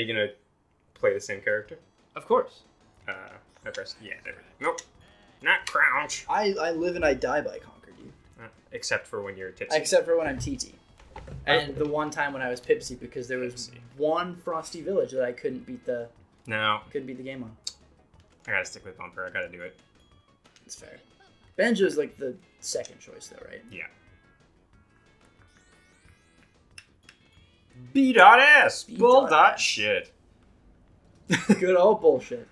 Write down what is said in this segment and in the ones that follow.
you going to play the same character? Of course. I pressed, yeah, there we go. Nope. Not crouch. I live and I die by Conquered You. Except for when you're tipsy. Except for when I'm TT. And the one time when I was Pipsy, because there was one Frosty Village that I couldn't beat the game on. I gotta stick with Bumper. I gotta do it. It's fair. Banjo's like the second choice, though, right? Yeah. B.S. Bull.shit. Good old bullshit.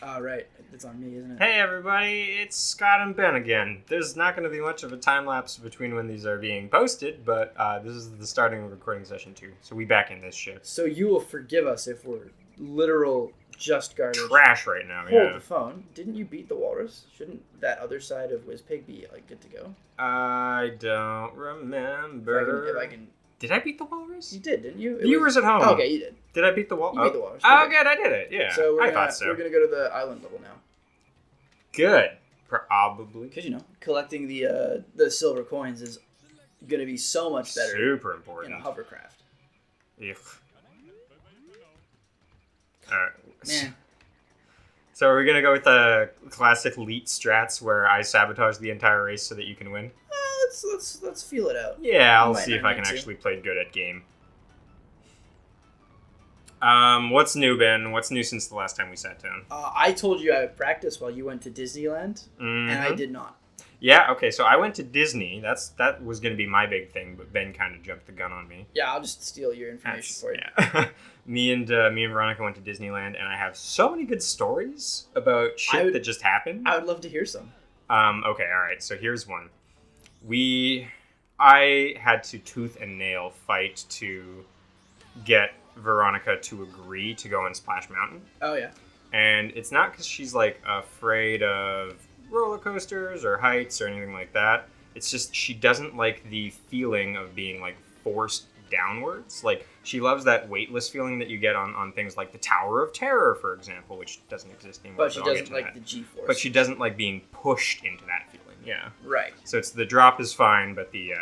Right. It's on me, isn't it? Hey, everybody. It's Scott and Ben again. There's not going to be much of a time lapse between when these are being posted, but this is the starting of recording session 2. So we back in this shit. So you will forgive us if we're literal just garbage. Trash right now, Hold the phone. Didn't you beat the walrus? Shouldn't that other side of WizPig be like good to go? I don't remember. If I can... Did I beat the walrus? You did, didn't you? Viewers at home. Oh, okay, you did. Did I beat the walrus? You beat the walrus. Oh, good. I did it. Yeah. So I thought so. We're going to go to the island level now. Good. Probably. Because, collecting the silver coins is going to be so much better. Super important. In a hovercraft. Ugh. Alright. Man. So are we going to go with the classic elite strats where I sabotage the entire race so that you can win? Let's feel it out. Yeah, I'll see if I can actually play good at game. What's new, Ben? What's new since the last time we sat down? I told you I would practice while you went to Disneyland, and I did not. Yeah, okay, so I went to Disney. That was going to be my big thing, but Ben kind of jumped the gun on me. Yeah, I'll just steal your information for you. Yeah. me and Veronica went to Disneyland, and I have so many good stories about shit that just happened. I would love to hear some. Okay, all right, so here's one. I had to tooth and nail fight to get Veronica to agree to go on Splash Mountain. Oh, yeah. And it's not because she's, like, afraid of roller coasters or heights or anything like that. It's just she doesn't like the feeling of being, like, forced downwards. Like, she loves that weightless feeling that you get on things like the Tower of Terror, for example, which doesn't exist anymore. But she doesn't like the G-force. But she doesn't like being pushed into that feeling. Yeah. Right. So it's the drop is fine, but the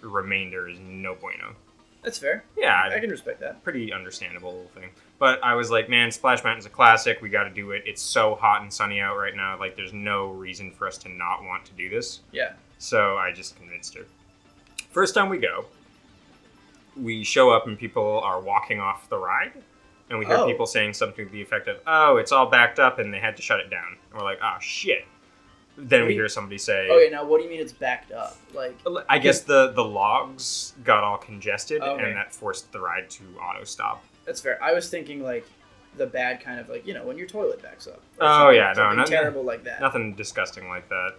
remainder is no bueno. That's fair. Yeah. I can respect that. Pretty understandable thing. But I was like, man, Splash Mountain's a classic. We got to do it. It's so hot and sunny out right now. Like, there's no reason for us to not want to do this. Yeah. So I just convinced her. First time we go, we show up and people are walking off the ride. And we hear people saying something to the effect of, oh, it's all backed up and they had to shut it down. And we're like, oh, shit. Then we hear somebody say... Okay, now what do you mean it's backed up? Like, I guess the logs got all congested, and that forced the ride to auto-stop. That's fair. I was thinking, like, the bad kind of, like, when your toilet backs up. Oh, yeah, no. Nothing terrible like that. Nothing disgusting like that.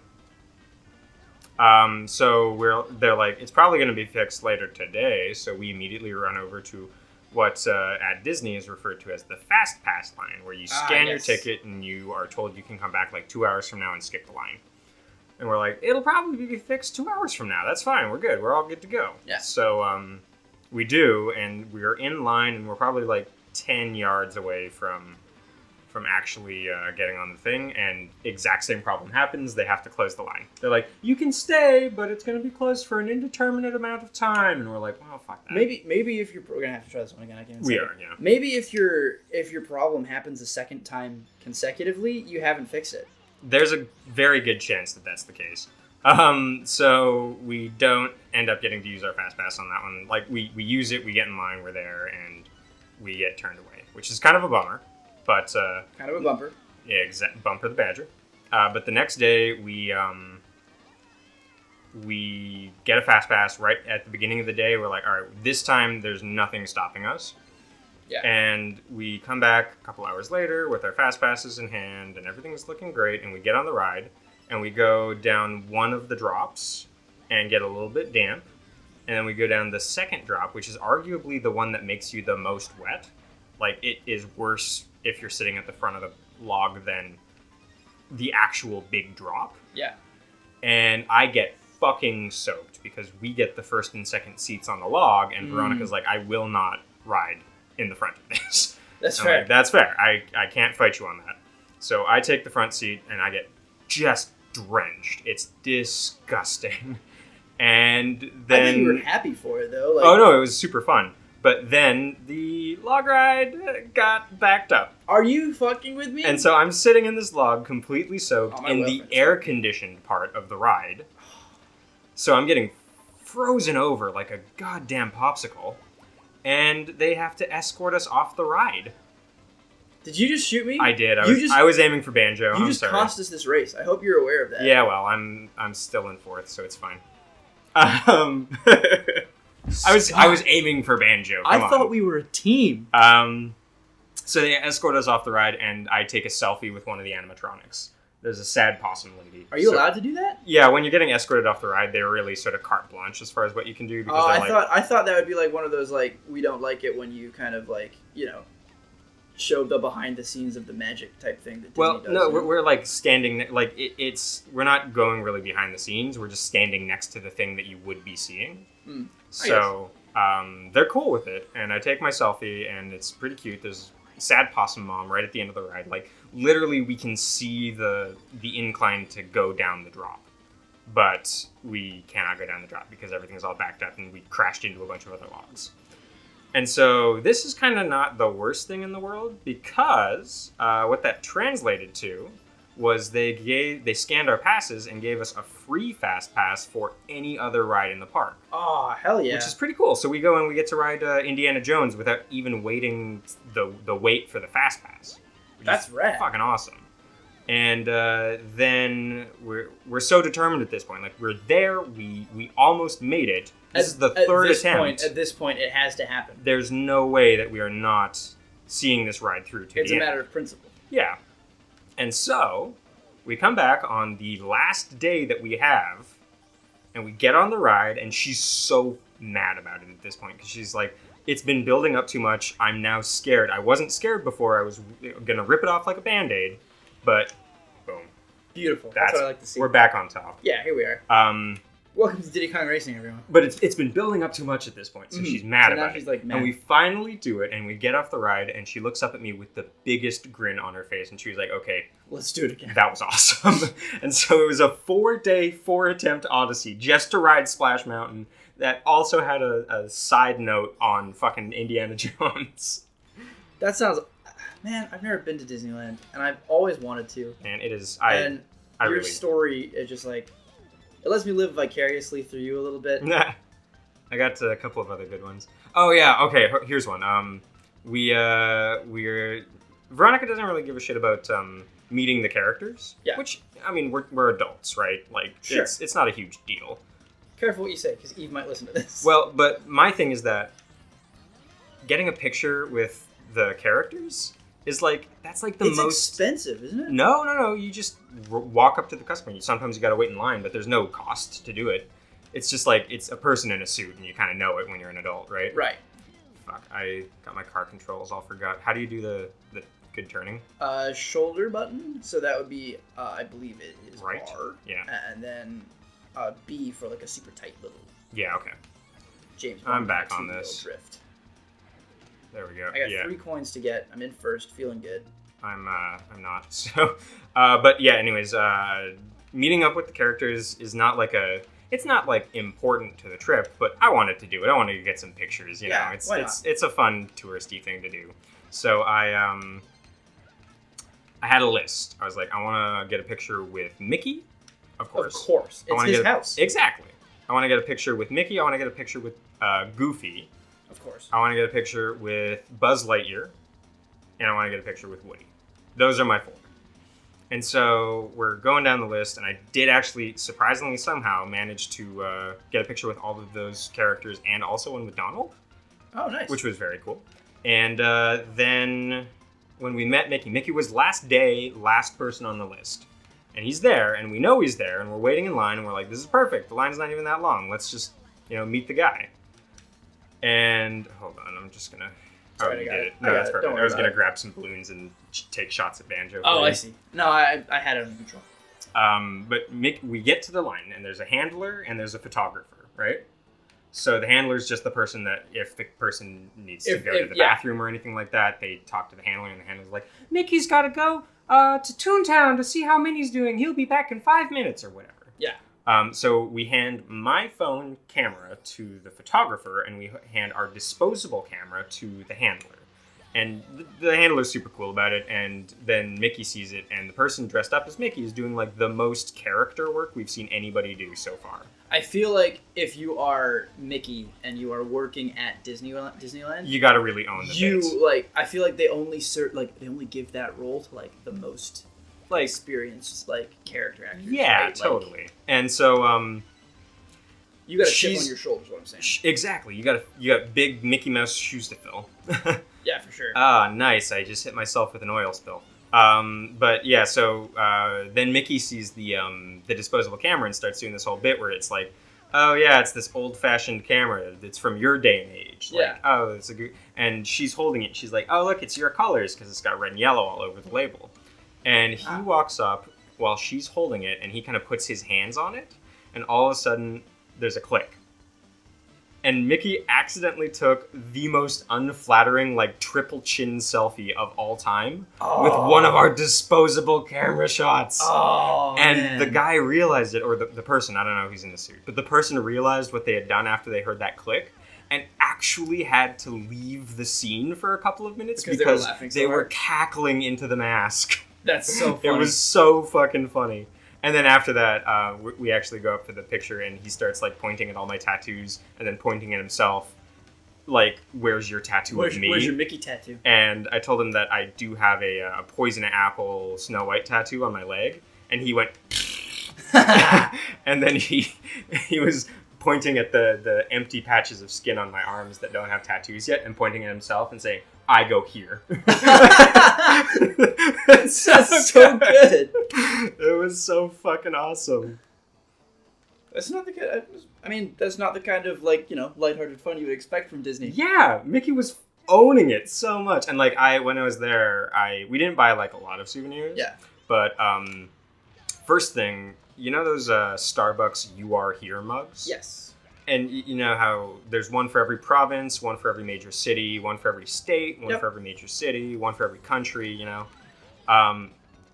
So they're like, it's probably going to be fixed later today, so we immediately run over to what at Disney is referred to as the Fast Pass line, where you scan your ticket and you are told you can come back like 2 hours from now and skip the line. And we're like, it'll probably be fixed 2 hours from now. That's fine. We're good. We're all good to go. Yeah. So we do, and we're in line, and we're probably like 10 yards away from actually getting on the thing, and exact same problem happens. They have to close the line. They're like, you can stay, but it's going to be closed for an indeterminate amount of time. And we're like, well, fuck that. Maybe if we're going to have to try this one again. I can't We are, yeah. Maybe if your problem happens a second time consecutively, you haven't fixed it. There's a very good chance that that's the case. So we don't end up getting to use our Fast Pass on that one. Like, we use it, we get in line, we're there, and we get turned away, which is kind of a bummer. But kind of a bumper. Yeah, Bumper the Badger. But the next day, we get a Fast Pass right at the beginning of the day. We're like, all right, this time there's nothing stopping us. Yeah. And we come back a couple hours later with our Fast Passes in hand, and everything's looking great. And we get on the ride, and we go down one of the drops and get a little bit damp. And then we go down the second drop, which is arguably the one that makes you the most wet. Like, it is worse if you're sitting at the front of the log than the actual big drop. Yeah. And I get fucking soaked because we get the first and second seats on the log, and Veronica's like, I will not ride in the front of this. That's fair. Like, that's fair. I can't fight you on that. So I take the front seat, and I get just drenched. It's disgusting. And then... I think you were happy for it, though. Like... Oh, no, it was super fun. But then the log ride got backed up. Are you fucking with me? And so I'm sitting in this log completely soaked in the air-conditioned part of the ride. So I'm getting frozen over like a goddamn popsicle. And they have to escort us off the ride. Did you just shoot me? I did. I was aiming for Banjo. You just cost us this race. I hope you're aware of that. Yeah, well, I'm still in 4th, so it's fine. I was aiming for Banjo. I thought we were a team. So they escort us off the ride, and I take a selfie with one of the animatronics. There's a sad possum lady. Are you allowed to do that? Yeah, when you're getting escorted off the ride, they're really sort of carte blanche as far as what you can do. Because I thought that would be like one of those like we don't like it when you kind of like show the behind the scenes of the magic type thing that Disney does. No, we're like standing like we're not going really behind the scenes. We're just standing next to the thing that you would be seeing. So they're cool with it, and I take my selfie, and it's pretty cute. There's a sad possum mom right at the end of the ride. Like literally, we can see the incline to go down the drop, but we cannot go down the drop because everything's all backed up, and we crashed into a bunch of other logs. And so this is kind of not the worst thing in the world because what that translated to was they scanned our passes and gave us a free fast pass for any other ride in the park. Oh, hell yeah. Which is pretty cool. So we go and we get to ride Indiana Jones without even waiting the wait for the fast pass. That's rad. Fucking awesome. And then we're so determined at this point. Like, we're there. We almost made it. This is the third attempt. At this point, it has to happen. There's no way that we are not seeing this ride through to the end. It's a matter of principle. Yeah. And so, we come back on the last day that we have, and we get on the ride, and she's so mad about it at this point, because she's like, it's been building up too much. I'm now scared. I wasn't scared before. I was going to rip it off like a Band-Aid, but boom. Beautiful. That's what I like to see. We're back on top. Yeah, here we are. Welcome to Diddy Kong Racing, everyone. But it's been building up too much at this point, so she's mad about it. Like, mad. And we finally do it, and we get off the ride, and she looks up at me with the biggest grin on her face, and she was like, okay, let's do it again. That was awesome. And so it was a 4-day, 4-attempt odyssey just to ride Splash Mountain that also had a side note on fucking Indiana Jones. That sounds... Man, I've never been to Disneyland, and I've always wanted to. Man, it is... Your story is just like... It lets me live vicariously through you a little bit. I got a couple of other good ones. Oh, yeah. Okay, here's one. We're... Veronica doesn't really give a shit about meeting the characters. Yeah. Which, I mean, we're adults, right? Like, sure. It's not a huge deal. Careful what you say, because Eve might listen to this. Well, but my thing is that getting a picture with the characters is like, that's like the most... It's expensive, isn't it? No. You just walk up to the customer. Sometimes you got to wait in line, but there's no cost to do it. It's just like, it's a person in a suit, and you kind of know it when you're an adult, right? Right. Fuck, I got my car controls all forgot. How do you do the good turning? Shoulder button. So that would be, I believe it is right. R. Yeah. And then B for like a super tight little... Yeah, okay. James Bond. I'm back on this. Drift. There we go. I got 3 coins to get. I'm in first, feeling good. I'm not. So, but yeah. Anyways, meeting up with the characters is not like it's not like important to the trip, but I wanted to do it. I wanted to get some pictures. You know, it's a fun touristy thing to do. So I had a list. I was like, I want to get a picture with Mickey. Of course. Of course. It's his house. Exactly. I want to get a picture with Mickey. I want to get a picture with Goofy. Of course. I want to get a picture with Buzz Lightyear, and I want to get a picture with Woody. Those are my 4. And so we're going down the list, and I did actually, surprisingly somehow, manage to get a picture with all of those characters and also one with Donald. Oh, nice. Which was very cool. And then when we met Mickey was last person on the list. And he's there, and we know he's there, and we're waiting in line, and we're like, this is perfect. The line's not even that long. Let's just, meet the guy. And hold on, I'm just gonna. Sorry, you did it. No, that's perfect. I was gonna grab some balloons and take shots at Banjo. Oh, I see. No, I had it under control. But we get to the line, and there's a handler and there's a photographer, right? So the handler's just the person that, if the person needs to go to the bathroom or anything like that, they talk to the handler, and the handler's like, Mickey's got to go to Toontown to see how Minnie's doing. He'll be back in 5 minutes or whatever. Yeah. So we hand my phone camera to the photographer, and we hand our disposable camera to the handler. And the handler's super cool about it, and then Mickey sees it, and the person dressed up as Mickey is doing, like, the most character work we've seen anybody do so far. I feel like if you are Mickey and you are working at Disneyland, you gotta really own the bit. Like, I feel like they only give that role to, like, the most, like, experienced, like, character actors. Yeah, right? totally. Like, and so, you got a chip on your shoulder, is what I'm saying. Exactly. You got big Mickey Mouse shoes to fill. Yeah, for sure. Ah, nice. I just hit myself with an oil spill. But yeah, so then Mickey sees the disposable camera and starts doing this whole bit where it's like, oh yeah, it's this old-fashioned camera. It's from your day and age. Like, yeah. Oh, it's a good. And she's holding it. She's like, oh look, it's your colors because it's got red and yellow all over the label. And he walks up while she's holding it, and he kind of puts his hands on it, and all of a sudden there's a click. And Mickey accidentally took the most unflattering, like, triple chin selfie of all time with one of our disposable camera shots. Oh, and man. The guy realized it, or the person, I don't know who's in the suit, but the person realized what they had done after they heard that click and actually had to leave the scene for a couple of minutes because they were cackling into the mask. That's so funny. It was so fucking funny. And then after that, we actually go up for the picture, and he starts, like, pointing at all my tattoos, and then pointing at himself, like, where's your tattoo of me? Where's your Mickey tattoo? And I told him that I do have a poison apple Snow White tattoo on my leg, and he went, and then he was pointing at the empty patches of skin on my arms that don't have tattoos yet, and pointing at himself and saying, I go here. That's so good. It was so fucking awesome. That's not the kind. I mean, that's not the kind of, like, you know, lighthearted fun you would expect from Disney. Yeah, Mickey was owning it so much, and like when I was there, we didn't buy like a lot of souvenirs. Yeah. But first thing, you know those Starbucks "You Are Here" mugs? Yes. And you know how there's one for every province, one for every major city, one for every state, one for every major city, one for every country, you know?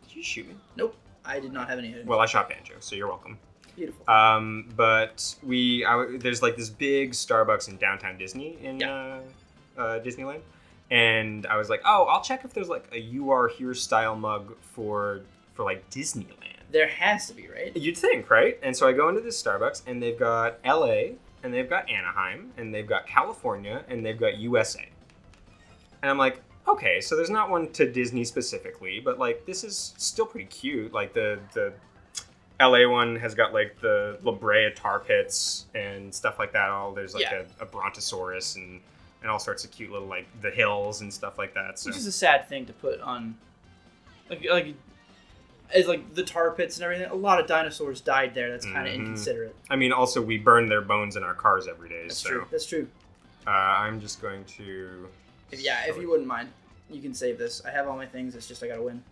Did you shoot me? Nope. I did not have any. Well, I shot Banjo, so you're welcome. Beautiful. But there's like this big Starbucks in downtown Disney in Disneyland. And I was like, oh, I'll check if there's like a You Are Here style mug for like Disneyland. There has to be, right? You'd think, right? And so I go into this Starbucks, and they've got LA, and they've got Anaheim, and they've got California, and they've got USA. And I'm like, okay, so there's not one to Disney specifically, but like this is still pretty cute. Like the LA one has got like the La Brea tar pits and stuff like that. There's like a brontosaurus and all sorts of cute little like the hills and stuff like that. So. Which is a sad thing to put on, like. It's like the tar pits and everything. A lot of dinosaurs died there. That's kind of inconsiderate. I mean, also we burn their bones in our cars every day. That's true. That's true. I'm just going to. If you wouldn't mind, you can save this. I have all my things. It's just I gotta win.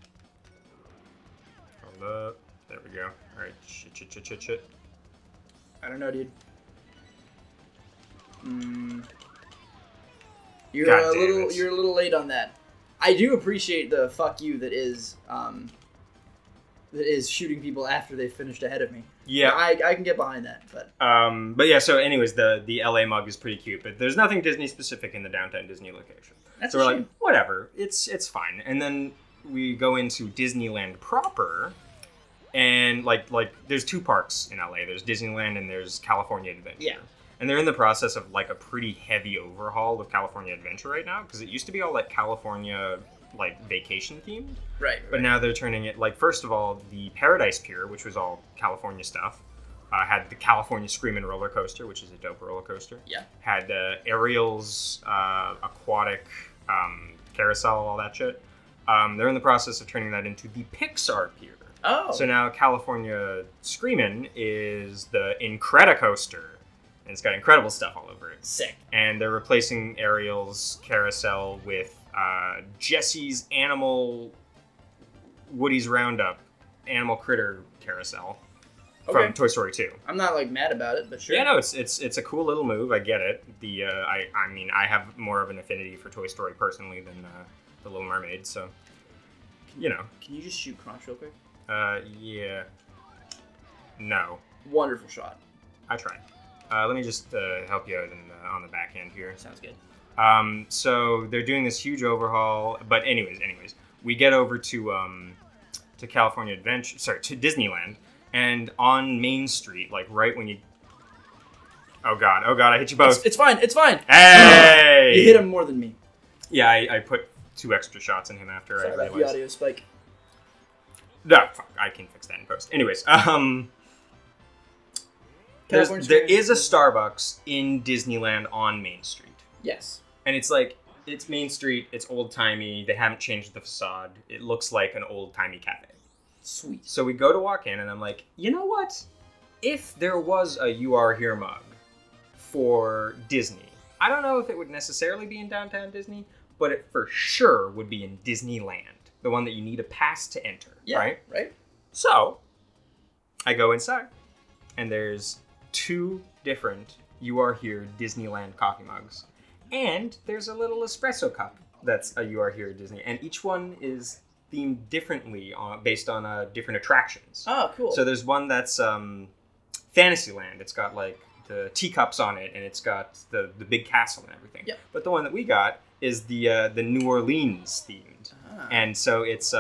Hold up. There we go. All right. Shit. I don't know, dude. You're a little late on that. I do appreciate the fuck you that is shooting people after they've finished ahead of me. Yeah, I can get behind that, but yeah. So, anyways, the LA mug is pretty cute, but there's nothing Disney specific in the downtown Disney location. So we're like, whatever, it's fine. And then we go into Disneyland proper, and like there's two parks in LA. There's Disneyland and there's California Adventure. Yeah. And they're in the process of like a pretty heavy overhaul of California Adventure right now, because it used to be all like California like vacation themed. Right. But now they're turning it like, first of all, the Paradise Pier, which was all California stuff, had the California Screamin' roller coaster, which is a dope roller coaster. Yeah. Had Ariel's aquatic carousel, all that shit. They're in the process of turning that into the Pixar Pier. Oh. So now California Screamin' is the Incredicoaster. And it's got incredible stuff all over it. Sick. And they're replacing Ariel's carousel with Jesse's Woody's Roundup Animal Critter carousel from Toy Story 2. I'm not like mad about it, but sure. Yeah, no, it's a cool little move. I get it. I mean, I have more of an affinity for Toy Story personally than the Little Mermaid, so you know. Can you just shoot Crunch real quick? Yeah. No. Wonderful shot. I tried. Let me just help you out on the back end here. Sounds good. So they're doing this huge overhaul. But anyways, we get over to California Adventure. Sorry, to Disneyland, and on Main Street, like right when you. Oh god, I hit you both. It's fine. Hey! You hit him more than me. Yeah, I put 2 extra shots in him after Sorry I about realized. the audio spike. No, fuck, I can fix that in post. Anyways, there is a Starbucks in Disneyland on Main Street. Yes. And it's Main Street, it's old-timey, they haven't changed the facade. It looks like an old-timey cafe. Sweet. So we go to walk in, and I'm like, you know what? If there was a You Are Here mug for Disney, I don't know if it would necessarily be in downtown Disney, but it for sure would be in Disneyland. The one that you need a pass to enter, right? Right. So, I go inside, and there's 2 different You Are Here Disneyland coffee mugs. And there's a little espresso cup that's a You Are Here Disney. And each one is themed differently based on different attractions. Oh, cool. So there's one that's Fantasyland. It's got like the teacups on it, and it's got the big castle and everything. Yep. But the one that we got is the New Orleans themed. Ah. And so it's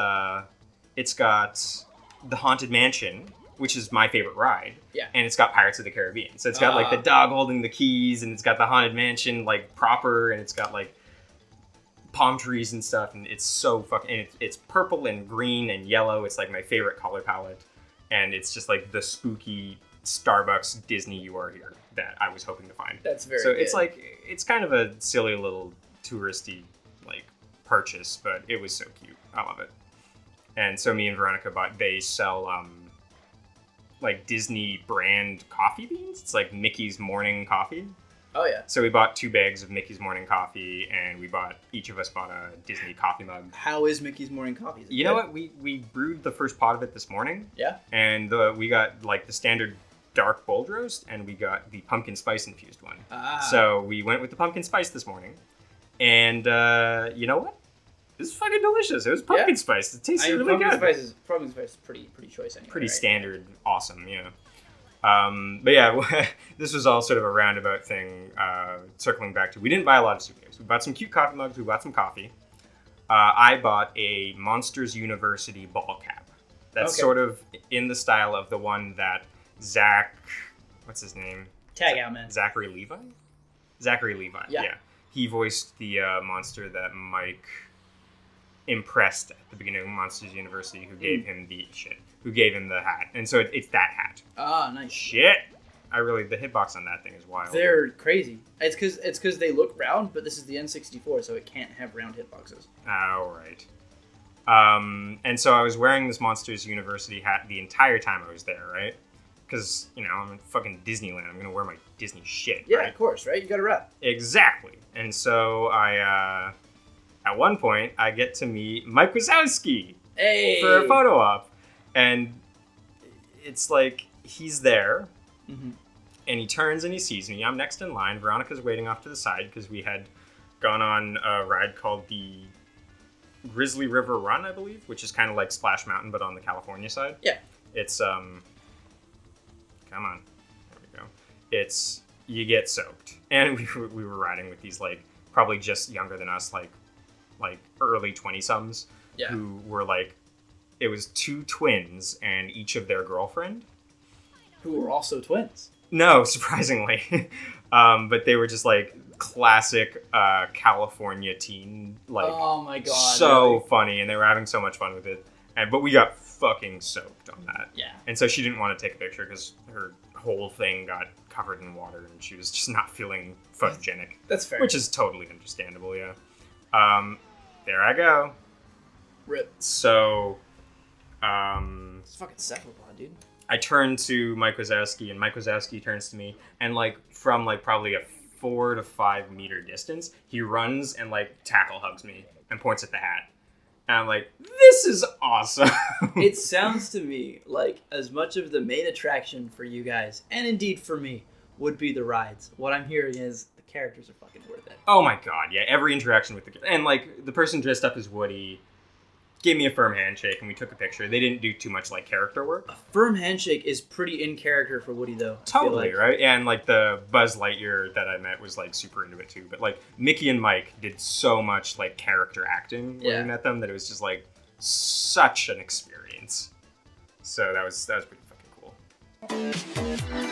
got the Haunted Mansion, which is my favorite ride. Yeah. And it's got Pirates of the Caribbean. So it's got like the dog holding the keys, and it's got the Haunted Mansion like proper, and it's got like palm trees and stuff, and it's so fucking. And it's purple and green and yellow. It's like my favorite color palette, and it's just like the spooky Starbucks Disney You Are Here that I was hoping to find. That's very. So good. it's kind of a silly little touristy like purchase, but it was so cute. I love it. And so me and Veronica they sell like Disney brand coffee beans. It's like Mickey's Morning Coffee. Oh yeah. So we bought 2 bags of Mickey's Morning Coffee, and each of us bought a Disney coffee mug. How is Mickey's Morning Coffee? You know what? We brewed the first pot of it this morning. Yeah. And we got like the standard dark bold roast, and we got the pumpkin spice infused one. So we went with the pumpkin spice this morning, and you know what? This is fucking delicious. It was pumpkin spice. It tasted really good. Pumpkin spice is pretty choice anyway. Pretty right? standard, awesome, yeah. But yeah, this was all sort of a roundabout thing, circling back to, we didn't buy a lot of souvenirs. We bought some cute coffee mugs, we bought some coffee. I bought a Monsters University ball cap. That's sort of in the style of the one that what's his name? Tag out, man. Zachary Levi, yeah. He voiced the monster that Mike impressed at the beginning of Monsters University, who gave him the hat. And so it's that hat. Ah, nice. Shit. The hitbox on that thing is wild. They're crazy. It's because they look round, but this is the N64, so it can't have round hitboxes. Oh, right. And so I was wearing this Monsters University hat the entire time I was there, right? Because, I'm in fucking Disneyland. I'm going to wear my Disney shit, yeah, right? Of course, right? You got to rep. Exactly. And so I, at one point, I get to meet Mike Wazowski for a photo op. And it's like, he's there, and he turns and he sees me. I'm next in line. Veronica's waiting off to the side because we had gone on a ride called the Grizzly River Run, I believe, which is kind of like Splash Mountain, but on the California side. Yeah. It's, come on. There we go. It's, you get soaked. And we were riding with these, like, probably just younger than us, like early 20-somethings, who were, like, it was 2 twins and each of their girlfriend. Who were also twins. No, surprisingly. But they were just, like, classic California teen, like, oh my god, so really? Funny, and they were having so much fun with it. But we got fucking soaked on that. Yeah. And so she didn't want to take a picture because her whole thing got covered in water, and she was just not feeling photogenic. That's fair. Which is totally understandable, yeah. There I go. Rip. So, it's fucking cephalopod, dude. I turn to Mike Wazowski, and Mike Wazowski turns to me, and, like, from, like, probably a 4 to 5 meter distance, he runs and, like, tackle hugs me and points at the hat. And I'm like, this is awesome. It sounds to me like as much of the main attraction for you guys, and indeed for me, would be the rides. What I'm hearing is the characters are fucking worth it. Oh my god, yeah. Every interaction with and, like, the person dressed up as Woody, gave me a firm handshake, and we took a picture. They didn't do too much like character work. A firm handshake is pretty in character for Woody, though. Totally, right? And like the Buzz Lightyear that I met was like super into it too. But like Mickey and Mike did so much like character acting when we met them that it was just like such an experience. So that was pretty fucking cool.